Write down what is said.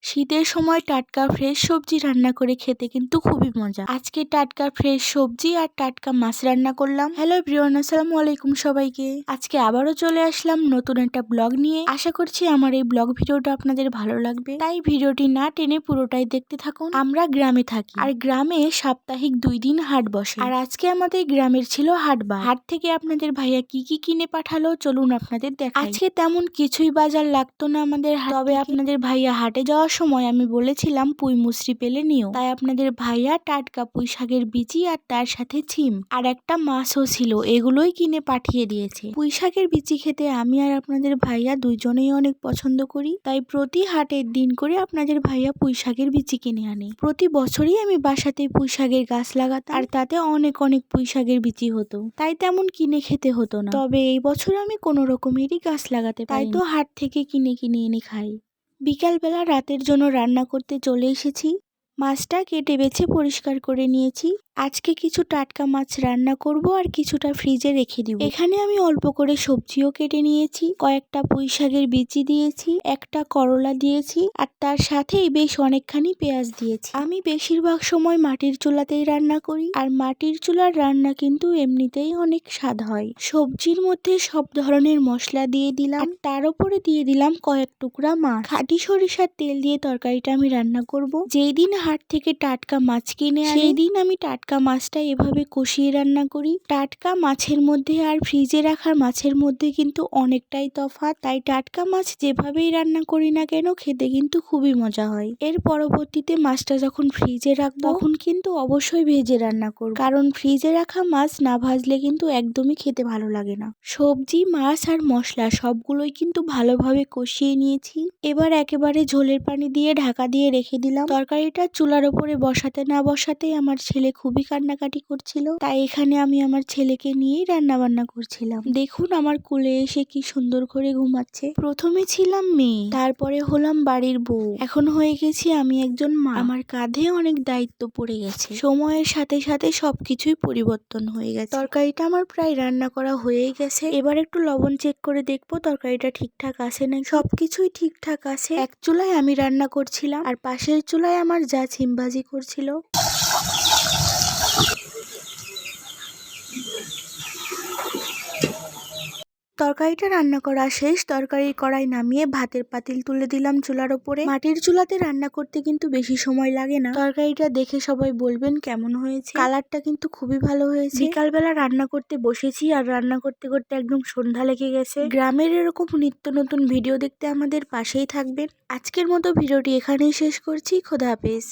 শীতের সময় টাটকা ফ্রেশ সবজি রান্না করে খেতে কিন্তু খুবই মজা। আজকে টাটকা ফ্রেশ সবজি আর টাটকা মাছ রান্না করলাম। হ্যালো এভরিওয়ান, আসসালামু আলাইকুম সবাইকে। আজকে আবারও চলে আসলাম নতুন একটা ব্লগ নিয়ে। আশা করছি আমার এই ব্লগ ভিডিওটা আপনাদের ভালো লাগবে, তাই ভিডিওটি না টেনে পুরোটাই দেখতে থাকুন। আমরা গ্রামে থাকি, আর গ্রামে সাপ্তাহিক 2 দিন হাট বসে। আর আজকে আমাদের গ্রামের ছিল হাটবার। হাট থেকে আপনাদের ভাইয়া কি কি কিনে পাঠালো চলুন আপনাদের দেখাই। আজকে তেমন কিছুই বাজার লাগতো না আমাদের, তবে আপনাদের ভাইয়া হাটে যাওয়ার সময় আমি বলেছিলাম পুঁই মুসরি পেলে নিও, তাই আপনাদের ভাইয়া টাটকা পুঁই শাকের বিচি আর তার সাথে ছিম আর একটা মাছও ছিল, এগুলোই কিনে পাঠিয়ে দিয়েছে। পুঁই শাকের বিচি খেতে আমি আর আপনাদের ভাইয়া দুইজনেই অনেক পছন্দ করি, তাই প্রতি হাটের দিন করে আপনাদের ভাইয়া পুঁই শাকের বিচি কিনে আনে। প্রতি বছরই আমি বাসাতে পুঁই শাকের গাছ লাগাতাম, আর তাতে অনেক অনেক পুঁই শাকের বিচি হতো, তাই তেমন কিনে খেতে হতো না। তবে এই বছর আমি কোনো রকমেরই গাছ লাগাতে পারি, তাই তো হাট থেকে কিনে এনে খাই। বিকালবেলা রাতের জন্য রান্না করতে চলে এসেছি। মাছটা কেটে বেছে পরিষ্কার করে নিয়েছি। আজকে কিছু টাটকা মাছ রান্না করব আর কিছুটা ফ্রিজে রেখে দিব। এখানে আমি অল্প করে সবজিও কেটে নিয়েছি, কয়েকটা পুঁই শাকের বিচি দিয়েছি, একটা করলা দিয়েছি, আর তার সাথেই বেশ অনেকখানি পেঁয়াজ দিয়েছি। আমি বেশিরভাগ সময় মাটির চুলাতেই রান্না করি, আর মাটির চুলার রান্না কিন্তু এমনিতেই অনেক স্বাদ হয়। সবজির মধ্যে সব ধরনের মশলা দিয়ে দিলাম, আর তার উপরে দিয়ে দিলাম কয়েক টুকরা মাছ। খাঁটি সরিষার তেল দিয়ে তরকারিটা আমি রান্না করব। যেই দিন হাট থেকে টাটকা মাছ কিনে আনে সেই দিন আমি টাটকা মাছটা এভাবে কষিয়ে রান্না করি। টাটকা মাছের মধ্যে আর ফ্রিজে রাখার মাছের মধ্যে কিন্তু অনেকটাই তফাৎ, তাই টাটকা মাছ যেভাবেই রান্না করি না কেন খেতে কিন্তু খুবই মজা হয়। এর পরবর্তীতে মাছটা যখন ফ্রিজে রাখবো তখন কিন্তু অবশ্যই ভেজে রান্না করব, কারণ ফ্রিজে রাখা মাছ না ভাজলে কিন্তু একদমই খেতে ভালো লাগে না। সবজি, মাছ আর মশলা সবগুলোই কিন্তু ভালোভাবে কষিয়ে নিয়েছি। এবার একেবারে ঝোলের পানি দিয়ে ঢাকা দিয়ে রেখে দিলাম। তরকারিটা চুলার উপরে বসাতে না বসাতেই আমার ছেলে খুবই কান্নাকাটি করছিল, তাই এখানে আমি আমার ছেলেকে নিয়েই রান্না বান্না করছিলাম। দেখুন আমার কোলে এসে কি সুন্দর করে ঘুমাচ্ছে। প্রথমে ছিলাম মেয়ে, তারপরে হলাম বাড়ির বউ, এখন হয়ে গেছি আমি একজন মা। আমার কাঁধে অনেক দায়িত্ব পড়ে গেছে। সময়ের সাথে সাথে সবকিছুই পরিবর্তন হয়ে গেছে। তরকারিটা আমার প্রায় রান্না করা হয়েই গেছে। এবার একটু লবণ চেক করে দেখবো তরকারিটা ঠিকঠাক আছে নাকি। সবকিছুই ঠিকঠাক আছে। এক চুলায় আমি রান্না করছিলাম, আর পাশের চুলায় আমার যা ছিম ভাজি করছিল। তরকারিটা রান্না করা শেষ। তরকারির কড়াই নামিয়ে ভাতের পাতিল তুলে দিলাম চুলার ওপরে। মাটির চুলাতে রান্না করতে কিন্তু বেশি সময় লাগে না। তরকারিটা দেখে সবাই বলবেন কেমন হয়েছে। কালারটা কিন্তু খুবই ভালো হয়েছে। বিকালবেলা রান্না করতে বসেছি, আর রান্না করতে করতে একদম সন্ধ্যা লেগে গেছে। গ্রামের এরকম নিত্য নতুন ভিডিও দেখতে আমাদের পাশেই থাকবেন। আজকের মতো ভিডিওটি এখানেই শেষ করছি। খোদা হাফেজ।